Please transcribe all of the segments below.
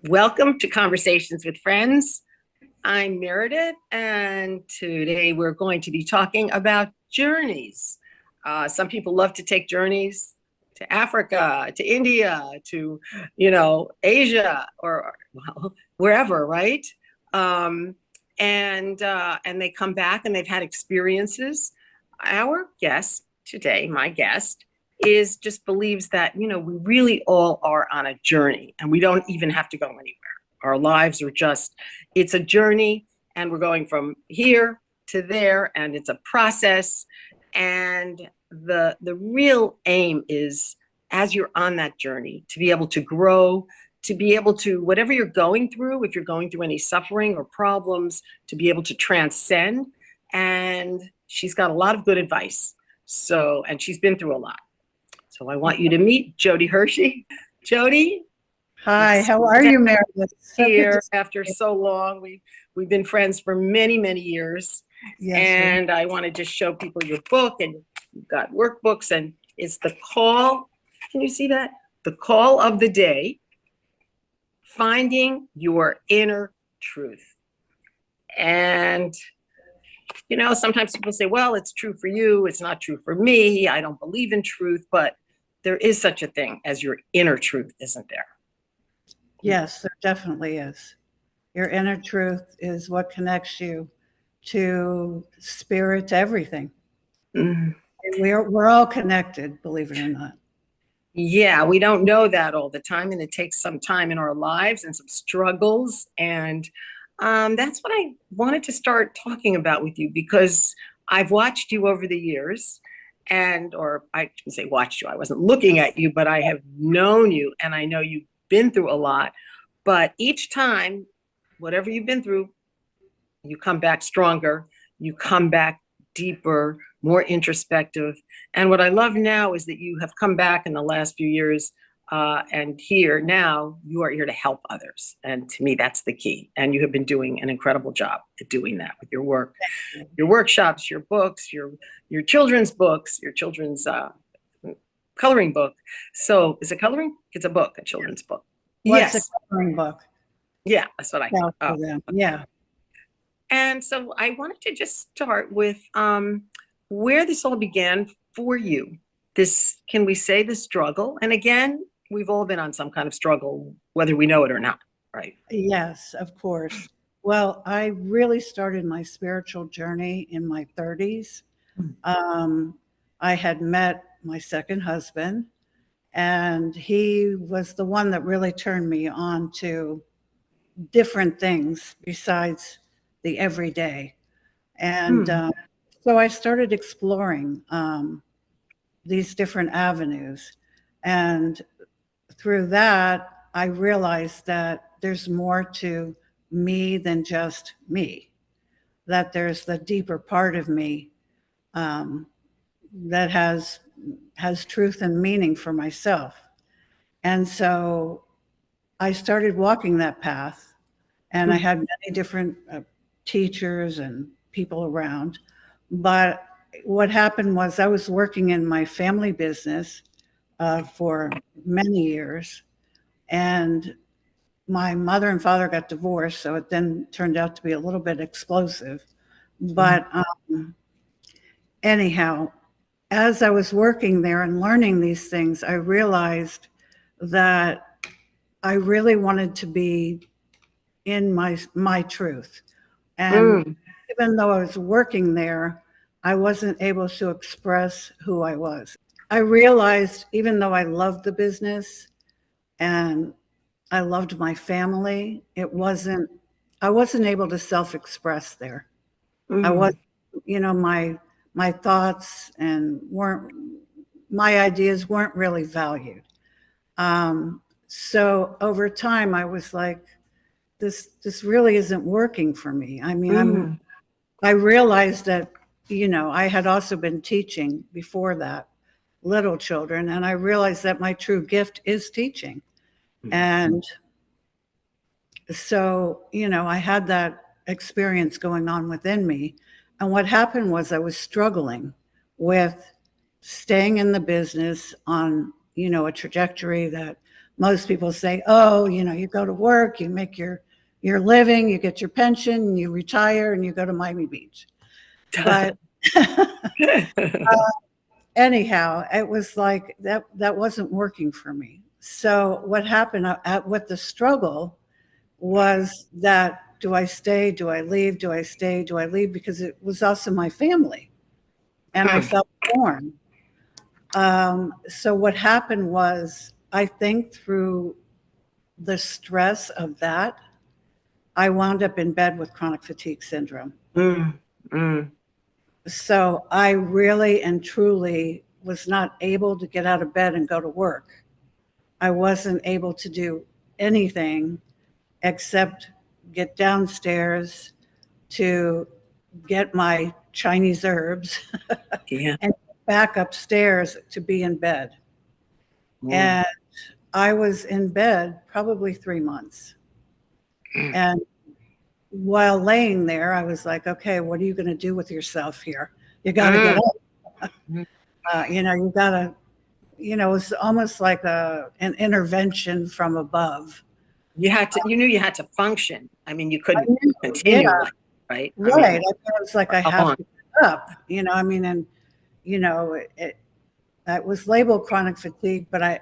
Welcome to Conversations with Friends. I'm Meredith, and today we're going to be talking about journeys. Some people love to take journeys to Africa, to India, to, Asia, or well, wherever, right? And they come back and they've had experiences. Our guest today, my guest, is just believes that, we really all are on a journey and we don't even have to go anywhere. Our lives are just, it's a journey and we're going from here to there and it's a process. And the real aim is, as you're on that journey, to be able to grow, to be able to, whatever you're going through, if you're going through any suffering or problems, to be able to transcend. And she's got a lot of good advice. So, and she's been through a lot. So I want you to meet Jodi Hershey. Jodi. Hi, how are you, Meredith? Here after so long. We've been friends for many, many years. Yes, and I want to just show people your book, and you've got workbooks, and it's the call. Can you see that? The call of the day, finding your inner truth. And sometimes people say, well, it's true for you. It's not true for me. I don't believe in truth, but there is such a thing as your inner truth, isn't there? Yes, there definitely is. Your inner truth is what connects you to spirit, to everything. Mm-hmm. We're all connected, believe it or not. Yeah, we don't know that all the time, and it takes some time in our lives and some struggles. And that's what I wanted to start talking about with you, because I've watched you over the years, or I shouldn't say watched you, I wasn't looking at you, but I have known you, and I know you've been through a lot. But each time, whatever you've been through, you come back stronger, you come back deeper, more introspective. And what I love now is that you have come back in the last few years, and here now you are here to help others. And to me, that's the key. And you have been doing an incredible job at doing that with your work, your workshops, your books, your children's books, your children's coloring book. So is it coloring? It's a book, a children's book. Yes. It's a coloring book. Yeah, that's what I thought. Oh, yeah. And so I wanted to just start with where this all began for you. Can we say the struggle? And again, we've all been on some kind of struggle, whether we know it or not, right? Yes, of course. Well, I really started my spiritual journey in my 30s. I had met my second husband, and he was the one that really turned me on to different things besides the everyday. And so I started exploring these different avenues. And through that, I realized that there's more to me than just me, that there's the deeper part of me that has truth and meaning for myself. And so I started walking that path, and I had many different teachers and people around. But what happened was I was working in my family business for many years, and my mother and father got divorced, so it then turned out to be a little bit explosive. But anyhow, as I was working there and learning these things, I realized that I really wanted to be in my truth. And even though I was working there, I wasn't able to express who I was. I realized, even though I loved the business and I loved my family, I wasn't able to self-express there. I was, my thoughts and my ideas weren't really valued. So over time, I was like, this really isn't working for me. I mean, I realized that, I had also been teaching before that, little children, and I realized that my true gift is teaching. And so, I had that experience going on within me. And what happened was I was struggling with staying in the business on, a trajectory that most people say, oh, you go to work, you make your living, you get your pension, you retire, and you go to Miami Beach. But anyhow, it was like that wasn't working for me. So what happened with the struggle was that, do I stay? Do I leave? Do I stay? Do I leave? Because it was also my family, and I felt torn. So what happened was, I think through the stress of that, I wound up in bed with chronic fatigue syndrome. So I really and truly was not able to get out of bed and go to work. I wasn't able to do anything except get downstairs to get my Chinese herbs Yeah. and back upstairs to be in bed. And I was in bed probably 3 months. And while laying there, I was like, okay, what are you going to do with yourself here? You got to get up. You got to, it was almost like an intervention from above. You knew you had to function. I mean, you couldn't continue, right? Right. I mean, it was like, I have to get up, and it was labeled chronic fatigue, but I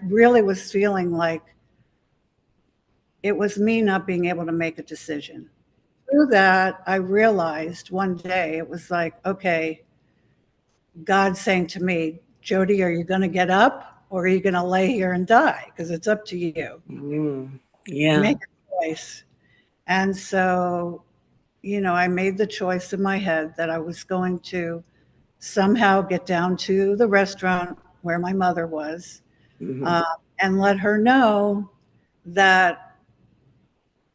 really was feeling like it was me not being able to make a decision. Through that, I realized one day, it was like, okay, God saying to me, Jodi, are you going to get up, or are you going to lay here and die? Because it's up to you. Make a choice. And so, I made the choice in my head that I was going to somehow get down to the restaurant where my mother was, and let her know that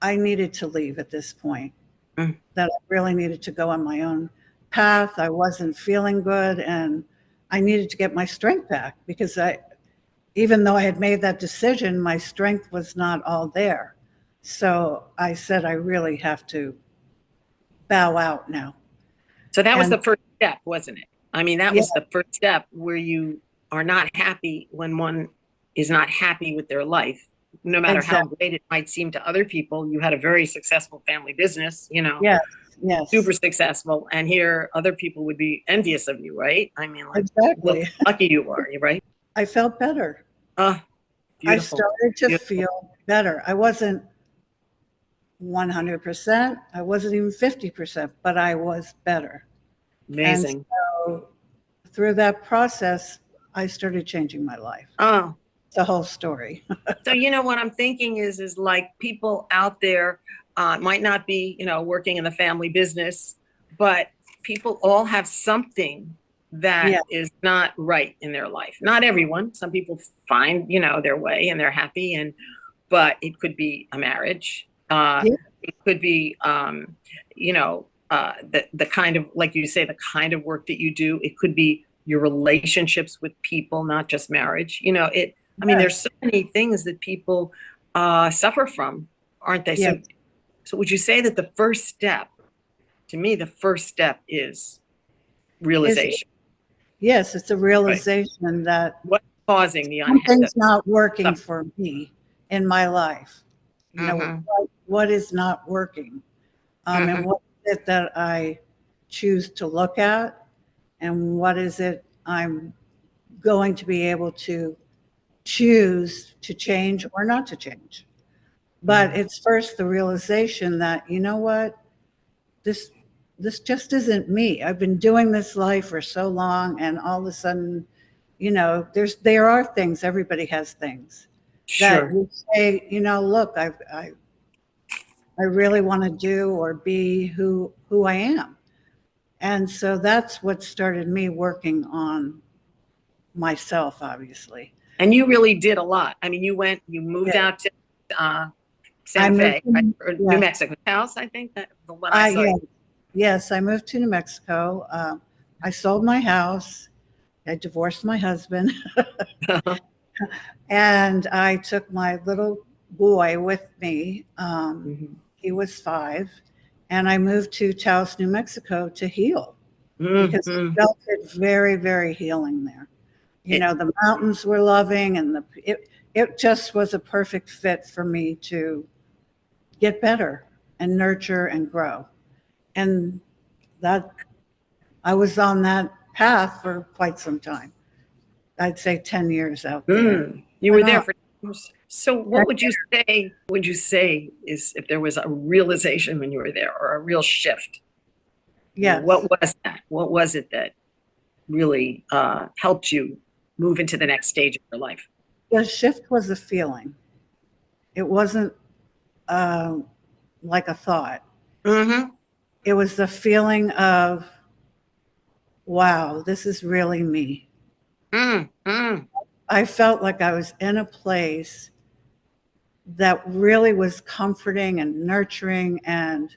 I needed to leave at this point, that I really needed to go on my own path. I wasn't feeling good, and I needed to get my strength back, because even though I had made that decision, my strength was not all there. So I said, I really have to bow out now. So that was the first step, wasn't it? I mean, that was the first step, where you are not happy when one is not happy with their life, no matter how great it might seem to other people. You had a very successful family business, Yes. super successful. And here other people would be envious of you, right? I mean, like, exactly. Look lucky you are, right? I felt better. Beautiful. I started to feel better. I wasn't 100%. I wasn't even 50%, but I was better. Amazing. And so through that process, I started changing my life. Oh, the whole story. So, what I'm thinking is like, people out there might not be, working in the family business, but people all have something that is not right in their life. Not everyone. Some people find, their way and they're happy, but it could be a marriage. It could be, the kind of, like you say, the kind of work that you do. It could be your relationships with people, not just marriage. I mean, there's so many things that people suffer from, aren't they? Yes. So would you say that the first step, to me, the first step is realization? Yes, it's a realization that what's causing the something's not working for me in my life. Mm-hmm. What is not working? And what is it that I choose to look at? And what is it I'm going to be able to choose to change or not to change? But it's first the realization that, what, this just isn't me. I've been doing this life for so long, and all of a sudden, there are things, everybody has things that you say, look, I really want to do or be who I am. And so that's what started me working on myself, obviously. And you really did a lot. I mean, you moved out to Santa Fe, right? Or New Mexico House, I think, that the one I saw. Yes, I moved to New Mexico. I sold my house. I divorced my husband. And I took my little boy with me. He was 5. And I moved to Taos, New Mexico to heal, because I felt it very, very healing there. The mountains were loving, and it just was a perfect fit for me to get better and nurture and grow. And that I was on that path for quite some time. I'd say 10 years out there. You Why were there not? for. So what would you say is if there was a realization when you were there or a real shift? Yes. What was that? What was it that really helped you move into the next stage of your life? The shift was a feeling. It wasn't like a thought. Mm-hmm. It was the feeling of, wow, this is really me. Mm-hmm. I felt like I was in a place that really was comforting and nurturing and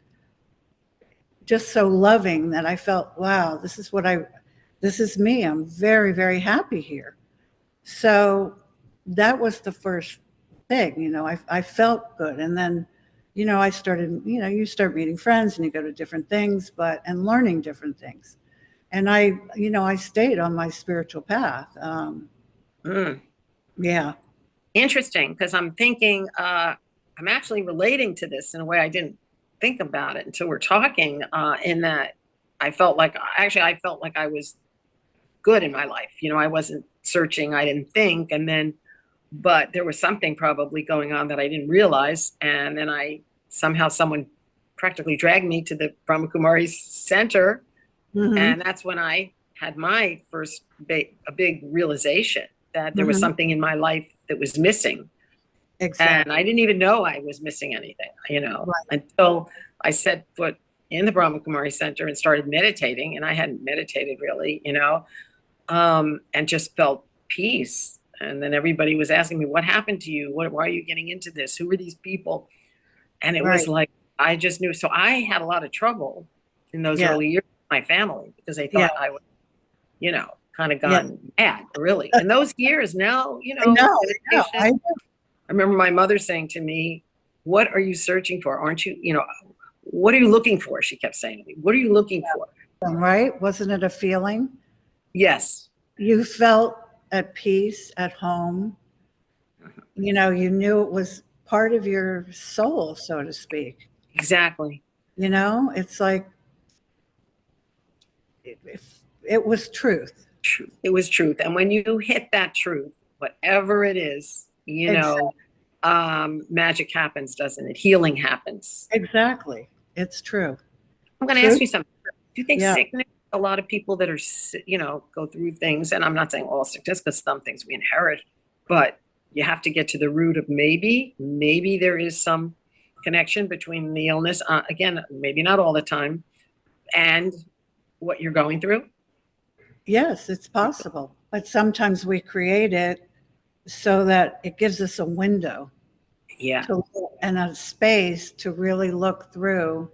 just so loving that I felt, wow, this is me. I'm very, very happy here. So that was the first thing, I felt good. And then, I started, you start meeting friends and you go to different things, and learning different things. And I stayed on my spiritual path. Yeah. Interesting, because I'm thinking, I'm actually relating to this in a way I didn't think about it until we're talking, in that I felt like I was good in my life. I wasn't searching, I didn't think. And then, but there was something probably going on that I didn't realize. And then someone practically dragged me to the Brahma Kumaris Center. Mm-hmm. And that's when I had my first a big realization that there was Mm-hmm. something in my life that was missing. Exactly. And I didn't even know I was missing anything, Right. until I set foot in the Brahma Kumari Center and started meditating. And I hadn't meditated really, and just felt peace. And then everybody was asking me, what happened to you? Why are you getting into this? Who are these people? And it was Right. like, I just knew. So I had a lot of trouble in those Yeah. early years with my family because they Yeah. thought I was, kind of Yeah. gone mad, really. In those years now, I know. meditation, I remember my mother saying to me, what are you searching for? Aren't you, what are you looking for? She kept saying to me, what are you looking for? Right? Wasn't it a feeling? Yes. You felt at peace, at home. You knew it was part of your soul, so to speak. Exactly. It's like it was truth. It was truth. And when you hit that truth, whatever it is, Exactly. Magic happens, doesn't it? Healing happens. Exactly. It's true. I'm going to Truth. ask you something. Do you think Yeah. sickness, a lot of people that are, go through things, and I'm not saying all sickness because some things we inherit, but you have to get to the root of maybe there is some connection between the illness, again, maybe not all the time, and what you're going through? Yes, it's possible. But sometimes we create it so that it gives us a window Yeah. and a space to really look through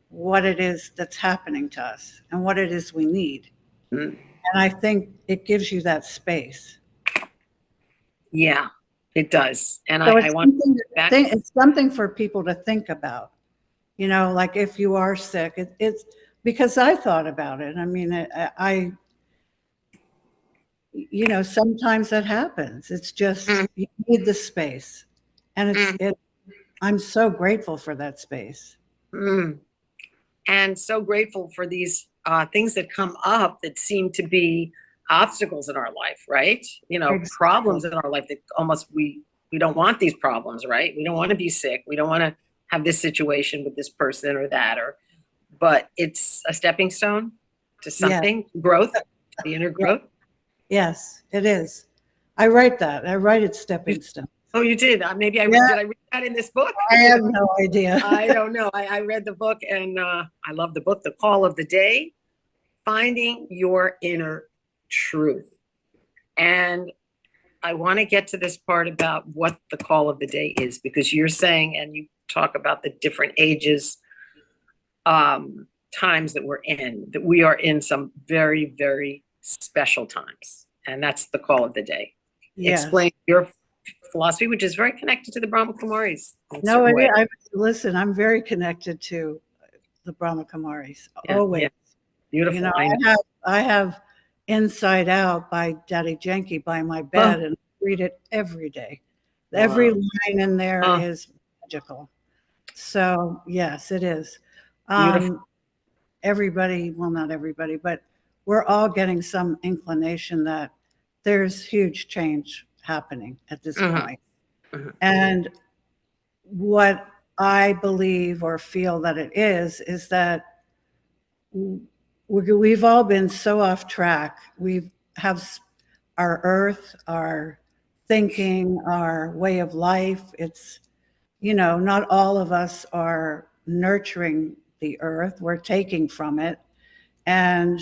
what it is that's happening to us and what it is we need. Mm. And I think it gives you that space. Yeah, it does. And So I want it's something for people to think about. Like if you are sick, it's because I thought about it. I mean, sometimes that happens. It's just you need the space, and I'm so grateful for that space. And so grateful for these things that come up that seem to be obstacles in our life, right? Exactly. Problems in our life that almost we don't want these problems, right? We don't want to be sick. We don't want to have this situation with this person or that, but it's a stepping stone to something, growth, the inner growth. Yes, it is. I write it stepping stone. Oh, you did? Maybe did I read that in this book? I have no idea. I don't know. I read the book and I love the book, The Call of the Day, Finding Your Inner Truth. And I want to get to this part about what the call of the day is, because you're saying, and you talk about the different ages, times that we are in some very, very special times. And that's the call of the day. Yes. Explain your philosophy, which is very connected to the Brahma Kumaris. No, listen, I'm very connected to the Brahma Kumaris. Yeah, always. yeah. Beautiful. I have Inside Out by Daddy Janki by my bed, and read it every day. Every Wow. line in there is magical. So yes, it is. Beautiful. Everybody, well, not everybody, but we're all getting some inclination that there's huge change happening at this point. Mhm. And what I believe or feel that it is that we've all been so off track. We have our earth, our thinking, our way of life. It's, not all of us are nurturing the earth. We're taking from it. And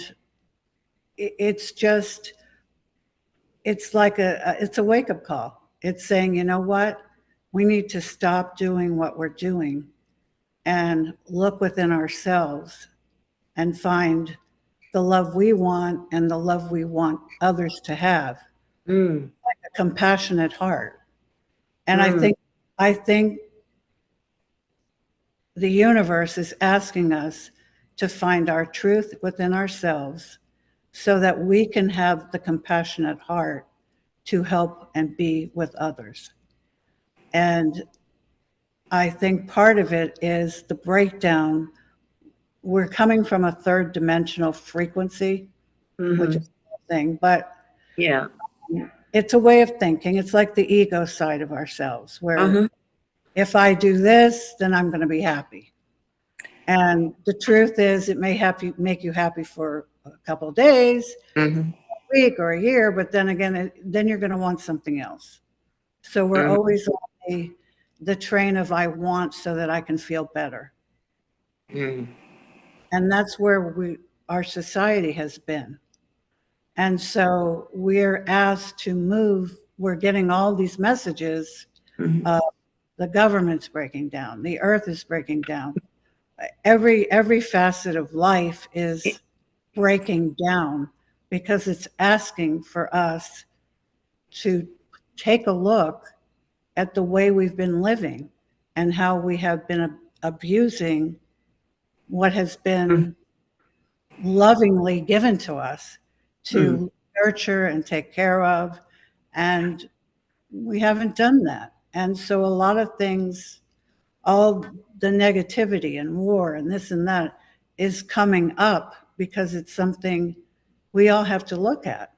it's just, it's like it's a wake-up call. It's saying, you know what? We need to stop doing what we're doing and look within ourselves and find the love we want and the love we want others to have, like a compassionate heart. And I think the universe is asking us to find our truth within ourselves so that we can have the compassionate heart to help and be with others. And I think part of it is the breakdown. We're coming from a third dimensional frequency, which is a thing, but Yeah. it's a way of thinking. It's like the ego side of ourselves, where if I do this, then I'm going to be happy. And the truth is, it may make you happy for a couple of days, a week, or a year, but then again, then you're going to want something else. So we're always on the train of I want so that I can feel better. And that's where our society has been. And so we're asked to move. We're getting all these messages. The government's breaking down. The earth is breaking down. Every facet of life is breaking down because it's asking for us to take a look at the way we've been living and how we have been abusing what has been lovingly given to us to nurture and take care of. And we haven't done that. And so a lot of things, all the negativity and war and this and that is coming up because it's something we all have to look at.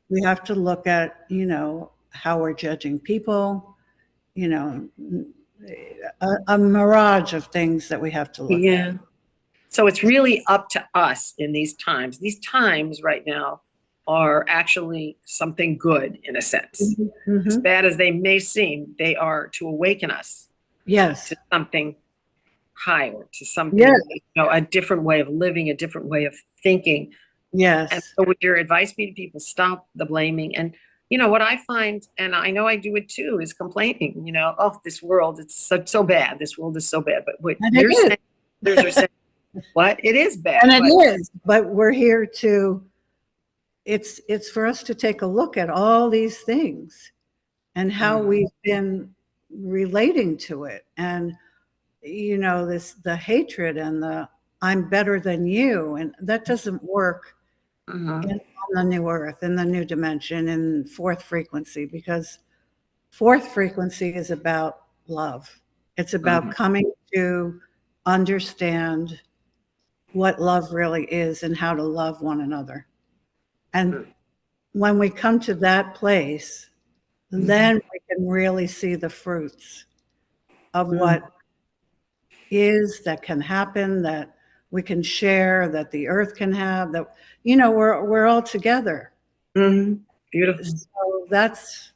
We have to look at, how we're judging people, a mirage of things that we have to look at. So it's really up to us in these times. These times right now are actually something good in a sense. As bad as they may seem, they are to awaken us to something higher, to something, a different way of living, a different way of thinking. And so would your advice be to people, stop the blaming? And what I find, and I know I do it too, is complaining, oh, this world, it's so bad. This world is so bad. But what you're saying, others are saying, what? It is bad. And it is, but we're here to, it's for us to take a look at all these things and how we've been relating to it. And, the hatred and the I'm better than you. And that doesn't work on the new earth, in the new dimension, in fourth frequency, because fourth frequency is about love. It's about coming to understand what love really is and how to love one another. And when we come to that place, then we can really see the fruits of what is, that can happen, that we can share, that the earth can have, that, we're all together. Beautiful. So that's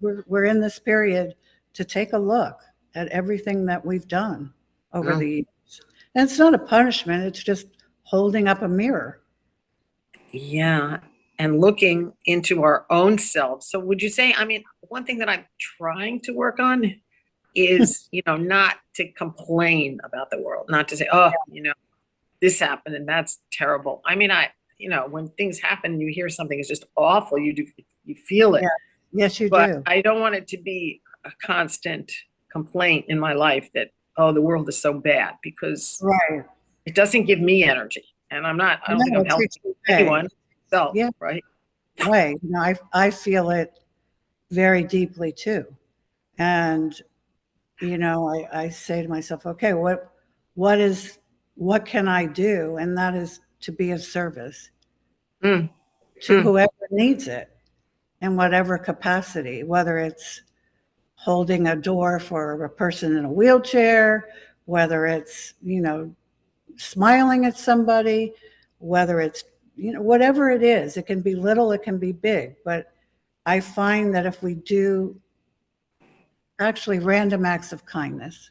we're in this period to take a look at everything that we've done over the years. And it's not a punishment, it's just holding up a mirror. Yeah. And looking into our own selves. So would you say, one thing that I'm trying to work on is, not to complain about the world, not to say, oh, this happened and that's terrible. When things happen, you hear something is just awful, you feel it. Yeah. Yes, you but do. I don't want it to be a constant complaint in my life that, oh, the world is so bad, because it doesn't give me energy. And I don't think I'm helping anyone. So, right. way. You know, I feel it very deeply too. And, you know, I say to myself, okay, what can I do? And that is to be of service Mm, to mm, whoever needs it in whatever capacity, whether it's holding a door for a person in a wheelchair, whether it's, you know, smiling at somebody, whether it's, you know, whatever it is. It can be little, it can be big. But I find that if we do actually random acts of kindness.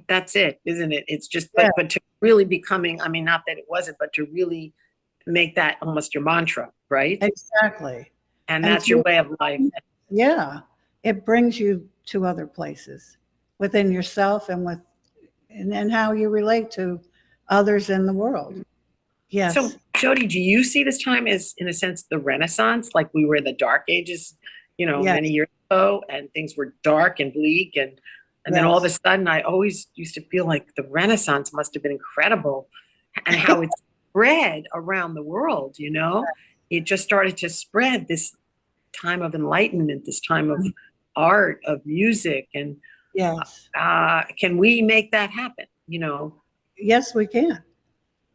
that's it, isn't it? It's just, Yeah, but to really becoming, I mean, not that it wasn't, but to really make that almost your mantra, right? exactly. And And that's your through, way of life. yeah, it brings you to other places within yourself and and how you relate to others in the world. So, Yes. Jodi, do you see this time as, in a sense, the Renaissance, like we were in the Dark Ages, many Yes. years ago, and things were dark and bleak, and then all of a Yes. sudden, I always used to feel like the Renaissance must have been incredible, and how it spread around the world. It just started to spread, this time of enlightenment, this time of art, of music, and Yes. can we make that happen? Yes, we can.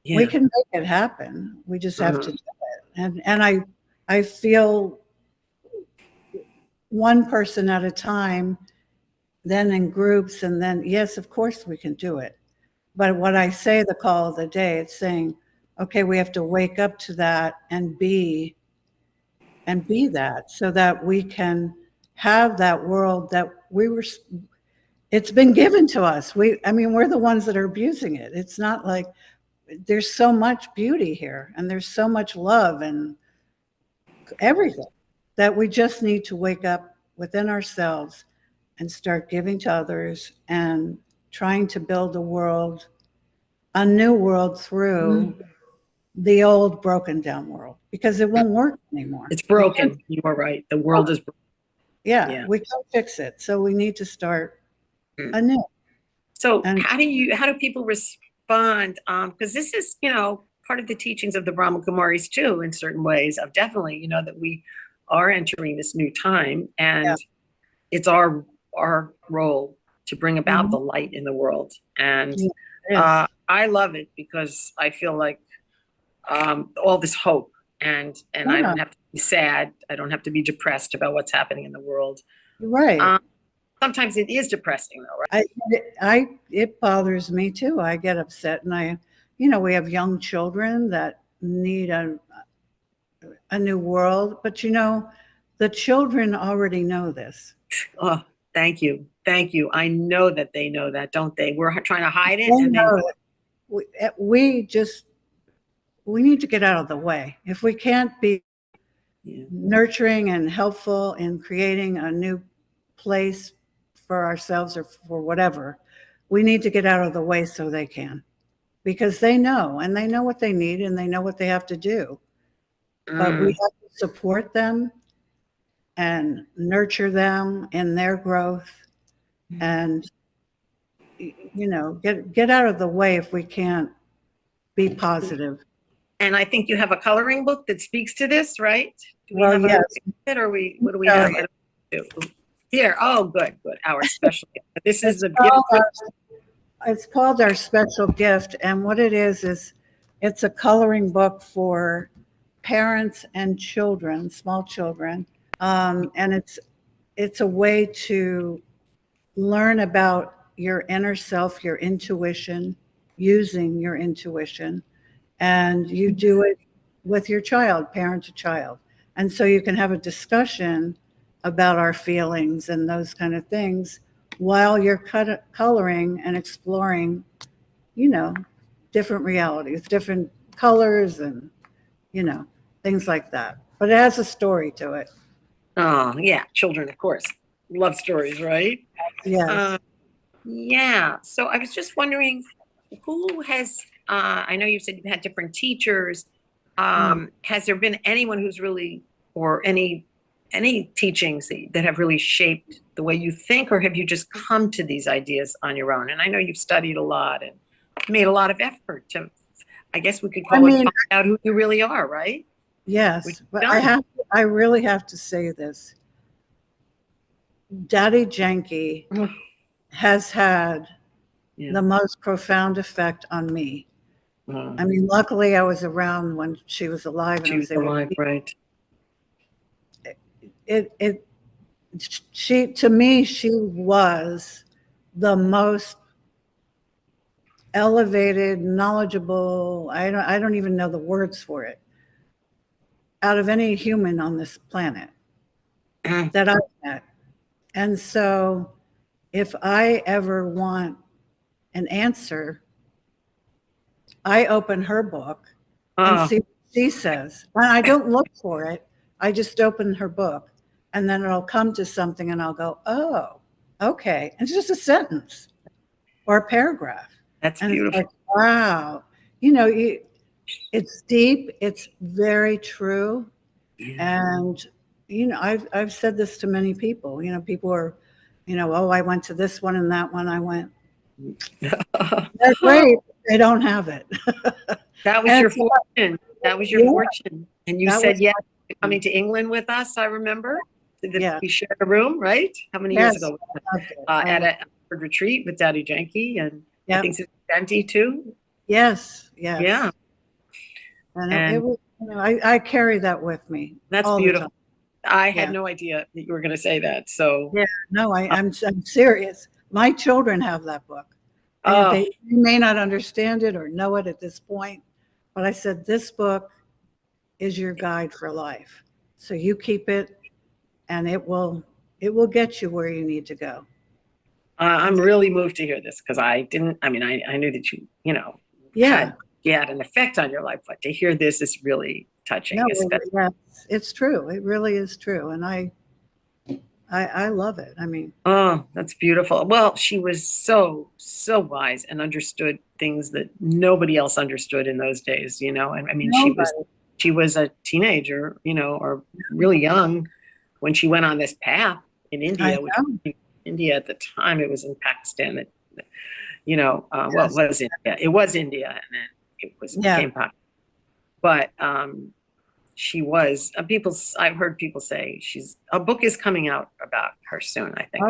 We Yeah. can make it happen. We just have to Mhm. do it. And I feel one person at a time, then in groups, and then yes, of course we can do it. But what I say, the call of the day, it's saying, okay, we have to wake up to that and be that so that we can have that world that it's been given to us. I mean, we're the ones that are abusing it. It's not like there's so much beauty here and there's so much love and everything that we just need to wake up within ourselves and start giving to others and trying to build a new world through the old broken down world because it won't work anymore. It's broken. You are right. The world is broken. Yeah, Yeah. we can't fix it. So we need to start Mm. anew. So And how do people respond? Because this is, part of the teachings of the Brahma Kumaris too, in certain ways, of definitely, that we are entering this new time, yeah, and it's our role to bring about mhm, the light in the world. And yeah, it is. I love it because I feel like, all this hope, and I Yeah, don't have to be sad. I don't have to be depressed about what's happening in the world. right. Um, Sometimes it is depressing though, right? It bothers me too. I get upset and we have young children that need a new world, but the children already know this. Oh, thank you. Thank you. I know that they know that, don't they? We're trying to hide it, They and they know know it. it. We need to get out of the way. If we can't be Yeah. nurturing and helpful in creating a new place for ourselves or for whatever, we need to get out of the way so they can. Because they know and they know what they need and they know what they have to do. But we Mm. have to support them and nurture them in their growth and get out of the way if we can't be positive. And I think you have a coloring book that speaks to this, right? Do we Well, have a yes. it, or what do we So have? I don't know. Here. Oh, good, good. Our special gift. This is it's the gift. called our special gift, and what it is it's a coloring book for parents and children, small children, and it's a way to learn about your inner self, your intuition, using your intuition, and you do it with your child, parent to child. And so you can have a discussion about our feelings and those kind of things while you're coloring and exploring, you know, different realities, different colors and, you know, things like that. But it has a story to it. Oh, yeah. Children, of course, love stories, right? Yes. Uh, yeah. So I was just wondering, who has, I know you said you've had different teachers. Mm. Has there been anyone who's really, or any teachings that have really shaped the way you think, or have you just come to these ideas on your own? And I know you've studied a lot and made a lot of effort to, I guess we could I call it, mean, find out who you really are, right? Yes, but I really have to say this. Daddy Janky has had the most profound effect on me. I mean, luckily I was around when she was alive, and She was alive, right? To me, she was the most elevated, knowledgeable, I don't even know the words for it, out of any human on this planet that I've met. And so if I ever want an answer, I open her book and see what she says. And I don't look for it. I just open her book, and then it'll come to something and I'll go, oh, okay. And it's just a sentence or a paragraph. That's and beautiful. It's like, wow. You know, it's deep. It's very true. And, you know, I've said this to many people. You know, people are, you know, oh, I went to this one and that one. I went, they're great. They don't have it. That was your fortune. That was your fortune. And you said yes to coming to England with us, I remember. We shared a room, right? How many years ago? At a retreat with Daddy Janky, and I think Sister Benty too. Yes. Yeah. And it was, you know, I carry that with me. That's beautiful. I had no idea that you were going to say that. So yeah, no, I'm serious. My children have that book. And they may not understand it or know it at this point, but I said, this book is your guide for life. So you keep it, and it will get you where you need to go. I'm really moved to hear this, because I knew that you had an effect on your life, but to hear this is really touching. No, it's true. It really is true. And I love it. I mean, oh, that's beautiful. Well, she was so wise and understood things that nobody else understood in those days, you know. And I mean, she was a teenager, you know, or really young when she went on this path in India. India at the time, it was in Pakistan. You know, well, it was India. It was India, and then it became Pakistan. But she was I've heard people say a book is coming out about her soon. I think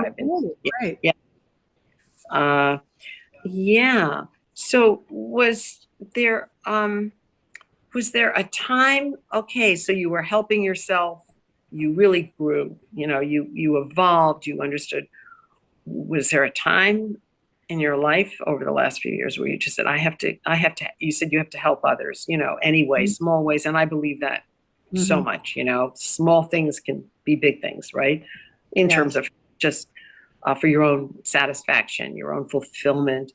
yeah. So was there a time? Okay, so you were helping yourself. You really grew. You know, you evolved. You understood. Was there a time in your life over the last few years where you just said, I have to, you said you have to help others, you know, anyway, small ways. And I believe that so much, you know, small things can be big things, right? In terms of just for your own satisfaction, your own fulfillment.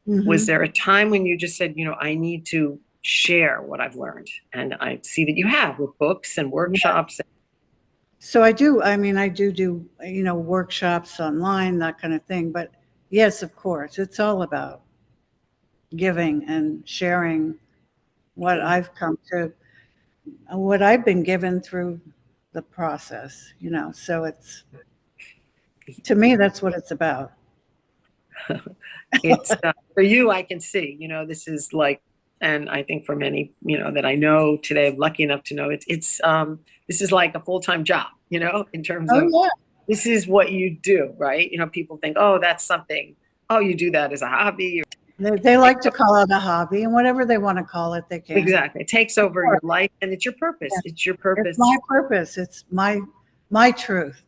Was there a time when you just said, you know, I need to share what I've learned? And I see that you have with books and workshops. So I do, you know, workshops online, that kind of thing. But yes, of course, it's all about giving and sharing what I've come to, what I've been given through the process, you know. So to me, that's what it's about. It's for you, I can see, you know, this is like, and I think for many, you know, that I know today, I'm lucky enough to know this is like a full-time job, you know, in terms of this is what you do, right? You know, people think, oh, that's something, you do that as a hobby. They like to call it a hobby, and whatever they want to call it, they can. Exactly. It takes over your life, and it's your purpose. Yeah. It's your purpose. It's my purpose. It's my truth.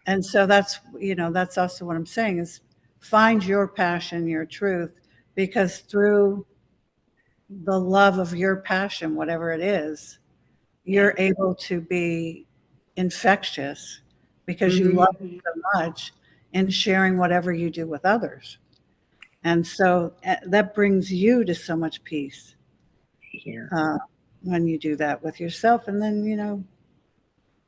And so that's, you know, that's also what I'm saying is find your passion, your truth, because through the love of your passion, whatever it is, you're able to be infectious because you love it so much and sharing whatever you do with others. And so that brings you to so much peace when you do that with yourself. And then, you know.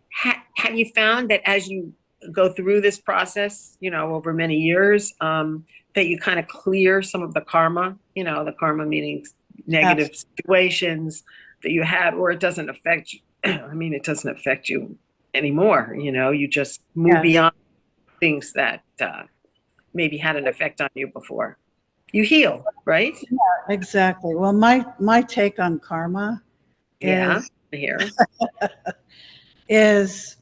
Have you found that as you go through this process, you know, over many years, that you kind of clear some of the karma, you know, the karma meaning negative situations that you had, or it doesn't affect you? I mean, it doesn't affect you anymore. You know, you just move beyond things that maybe had an effect on you before. You heal, right? Yeah, exactly. Well, my take on karma Yeah, is here. is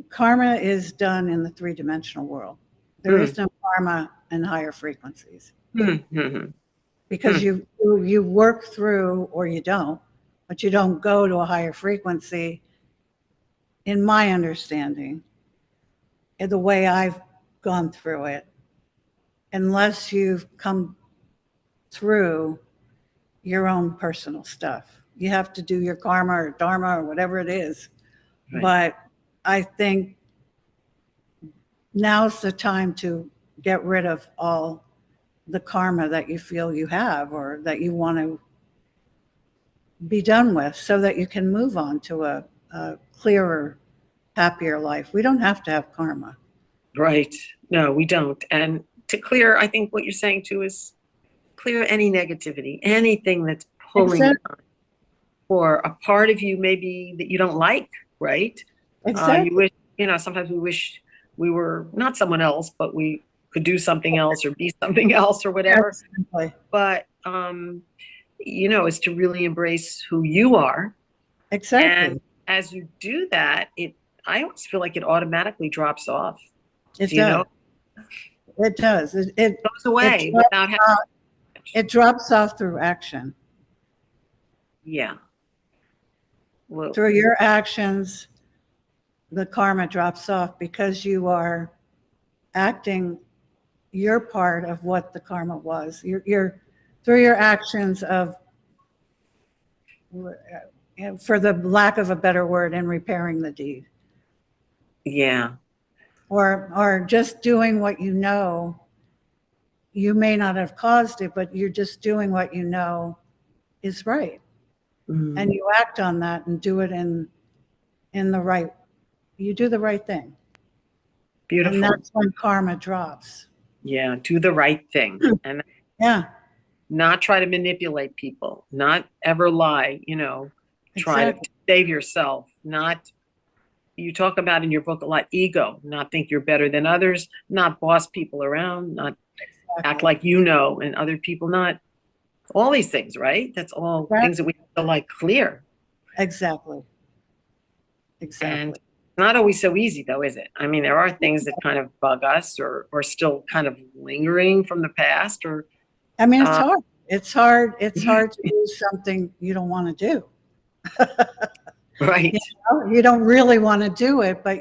karma is done in the three-dimensional world. There Mm. is no karma in higher frequencies Mm-hmm. because you work through, or you don't, but you don't go to a higher frequency, in my understanding, in the way I've gone through it, unless you've come through your own personal stuff. You have to do your karma or dharma or whatever it is. Right. But I think now's the time to get rid of all the karma that you feel you have or that you want to be done with so that you can move on to a clearer, happier life. We don't have to have karma. Right. No, we don't. And to clear, I think what you're saying too is clear any negativity, anything that's pulling Exactly. or a part of you maybe that you don't like, right? You Exactly. wish, sometimes we wish we were not someone else, but we could do something else or be something else or whatever. Exactly. But, is to really embrace who you are. Exactly. And as you do that, I always feel like it automatically drops off. It You know, does. It does. goes away drops without having. off, it drops off through action. Yeah. Well, Through your actions, the karma drops off because you are acting your part of what the karma was. You're through your actions of, for the lack of a better word, in repairing the deed, yeah. or just doing what you know. You may not have caused it, but you're just doing what you know is right, and you act on that and do it in the right. You do the right thing, Beautiful. and that's when karma drops. Yeah. Do the right thing and Yeah, not try to manipulate people, not ever lie, try exactly. to save yourself, not, you talk about in your book a lot, ego, not think you're better than others, not boss people around, not act like and other people not. All these things, right? That's all things that we have to clear. Exactly. And Exactly. not always so easy though, is it? I mean, there are things that kind of bug us or still kind of lingering from the past or I mean, it's hard. It's hard. It's hard to do something you don't want to do. right. You don't really want to do it, but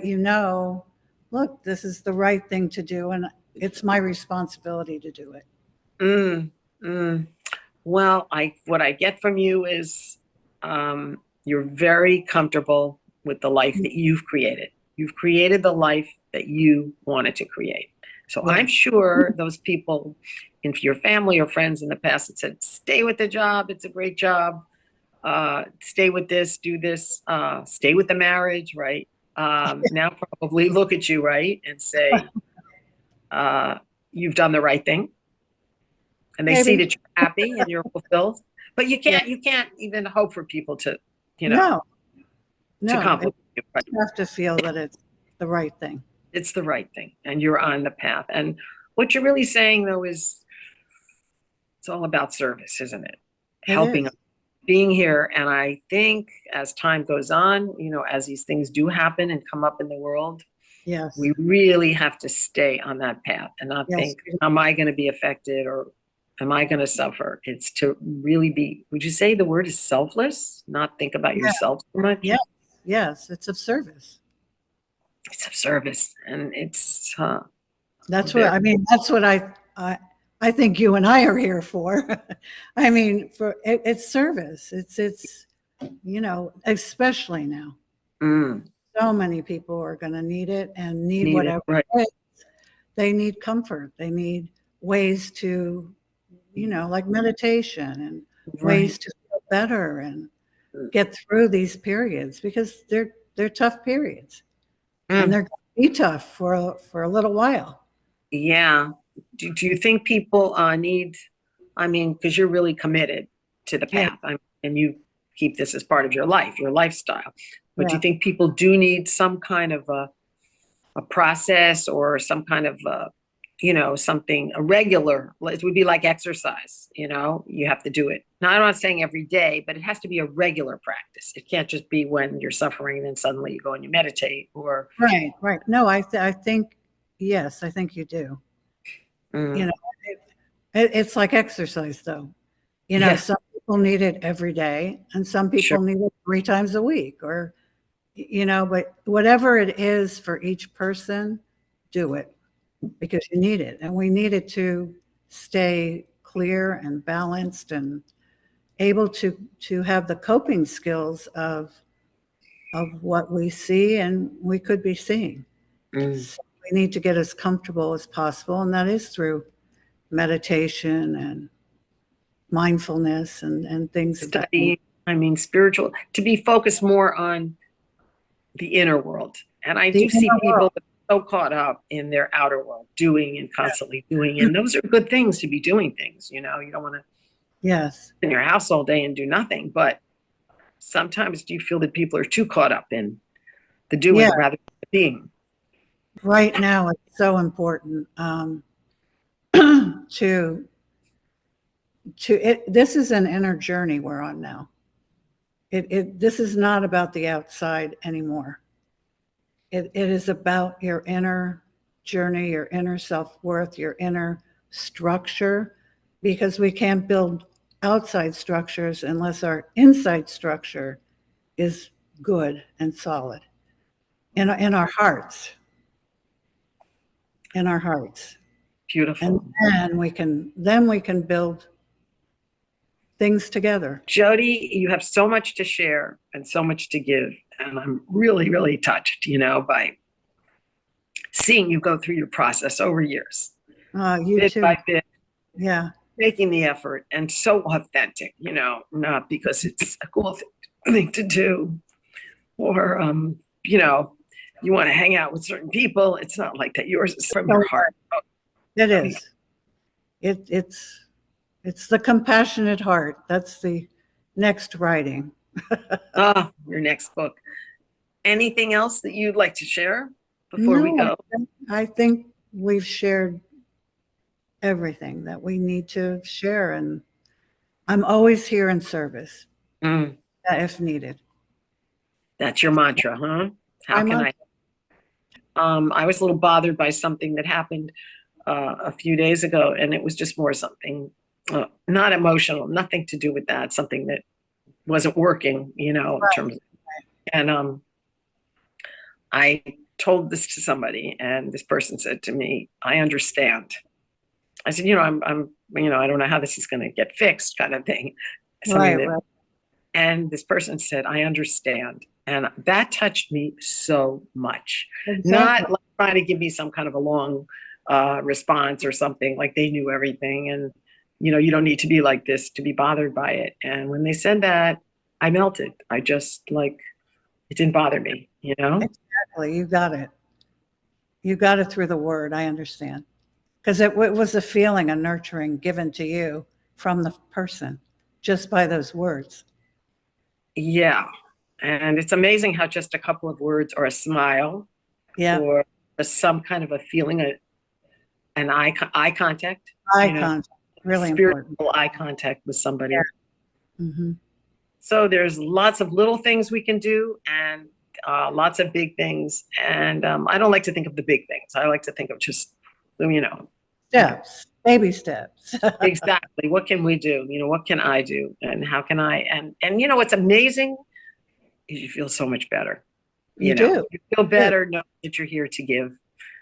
look, this is the right thing to do, and it's my responsibility to do it. Mm, mm. Well, what I get from you is you're very comfortable with the life that you've created. You've created the life that you wanted to create. So Yeah. I'm sure those people in your family or friends in the past that said, stay with the job, it's a great job. Stay with this, do this, stay with the marriage, right? Now probably look at you, right? And say, you've done the right thing. And they see that you're happy and you're fulfilled. But you can't even hope for people to, No, to compliment you. Right? you have to feel that it's the right thing. It's the right thing. And you're on the path. And what you're really saying though is it's all about service, isn't it? Helping, being here. And I think as time goes on, as these things do happen and come up in the world, Yes. we really have to stay on that path and not think, am I going to be affected or am I going to suffer? It's to really be, would you say the word is selfless? Not think about yourself so much? Yeah. Yes, it's of service. It's of service. And it's that's what I mean. That's what I think you and I are here for. I mean, it's service. It's especially now. So many people are going to need it and need whatever it is. They need comfort. They need ways to, like meditation and ways to feel better and get through these periods because they're tough periods and they're going to be tough for a little while. Yeah. Do you think people need, because you're really committed to the path and you keep this as part of your life, your lifestyle, but do you think people do need some kind of a process or some kind of something, a regular, it would be like exercise, you have to do it. Now, I'm not saying every day, but it has to be a regular practice. It can't just be when you're suffering and then suddenly you go and you meditate or. Right. No, I think, yes, I think you do. Mm, It's like exercise though. yeah, Some people need it every day and some sure. people need it 3 times a week or, but whatever it is for each person, do it because you need it. And we need it to stay clear and balanced and able to have the coping skills of what we see and we could be seeing. Mm. So we need to get as comfortable as possible, and that is through meditation and mindfulness and things of that nature. Studying, spiritual, to be focused more on the inner world. And I The do see inner people world. so caught up in their outer world, doing and constantly doing. And those are good things to be doing things. You don't want to Yes. sit in your house all day and do nothing. But sometimes do you feel that people are too caught up in the doing Yeah. rather than the being? Right now, it's so important to this is an inner journey we're on now. This is not about the outside anymore. It is about your inner journey, your inner self-worth, your inner structure, because we can't build outside structures unless our inside structure is good and solid in our hearts. In our hearts. Beautiful. And then we can build things together. Jodi, you have so much to share and so much to give. And I'm really, really touched, by seeing you go through your process over years. You bit too. by bit, Yeah. making the effort and so authentic, not because it's a cool thing to do or, you want to hang out with certain people. It's not like that. Yours is from your heart. It is. It's the compassionate heart. That's the next writing. Your next book. Anything else that you'd like to share before we go? I think we've shared everything that we need to share, and I'm always here in service if needed. That's your mantra, huh? How can I? I was a little bothered by something that happened a few days ago, and it was just more something not emotional, nothing to do with that, something that wasn't working, in terms of, and I told this to somebody, and this person said to me, "I understand." I said, I'm I don't know how this is going to get fixed, kind of thing. Right. And this person said, "I understand." And that touched me so much. Exactly. Not like trying to give me some kind of a long response or something, like they knew everything. And, you don't need to be like this to be bothered by it. And when they said that, I melted. I just it didn't bother me, Exactly. You got it. You got it through the word. I understand. Because it was a feeling, a nurturing given to you from the person just by those words. Yeah. And it's amazing how just a couple of words or a smile or some kind of a feeling, an eye contact. Really spiritual important. Eye contact with somebody. Yeah. Mm-hmm. So there's lots of little things we can do and lots of big things. And I don't like to think of the big things. I like to think of just, steps, baby steps. Exactly. What can we do? What can I do? And how can I? And what's amazing is you feel so much better. You do. You feel better knowing that you're here to give.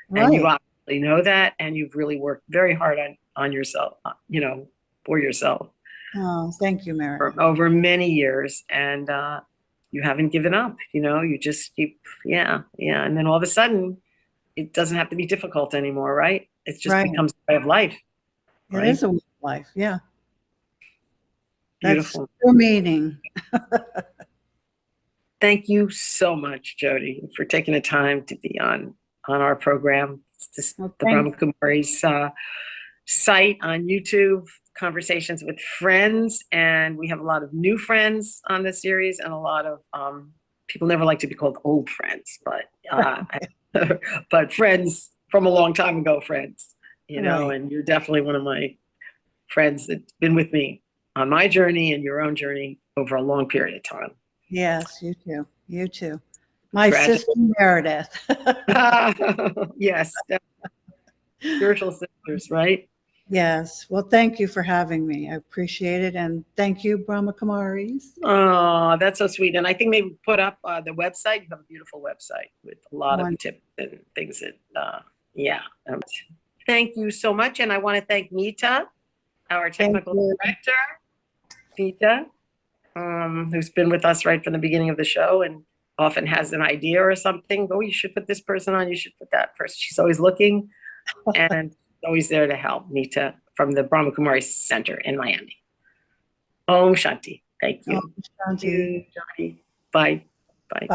Right. And you obviously know that. And you've really worked very hard on yourself, for yourself. Oh, thank you, Meredith. Over many years. And you haven't given up, you just keep, yeah. And then all of a sudden, it doesn't have to be difficult anymore, right? It just becomes a way of life. It is a way of life, yeah. Beautiful. That's your meaning. Thank you so much, Jodi, for taking the time to be on our program. It's just the Brahma Kumari's site on YouTube, Conversations with Friends. And we have a lot of new friends on this series and a lot of people never like to be called old friends, but but friends from a long time ago, friends. you know, Right. and you're definitely one of my friends that's been with me on my journey and your own journey over a long period of time. Yes, you too. You too. My Tragic. sister Meredith. Yes, spiritual sisters, right? Yes. Well, thank you for having me. I appreciate it. And thank you, Brahma Kumaris. Oh, that's so sweet. And I think maybe put up the website. You have a beautiful website with a lot of One. tips and things that, yeah. Thank you so much. And I want to thank Nita, our Thank technical you. director, Nita, who's been with us right from the beginning of the show and often has an idea or something. Oh, you should put this person on. You should put that person. She's always looking and always there to help. Nita from the Brahma Kumari Center in Miami. Om Shanti. Thank you. Om Shanti. Thank you, Jodi. Bye. Bye.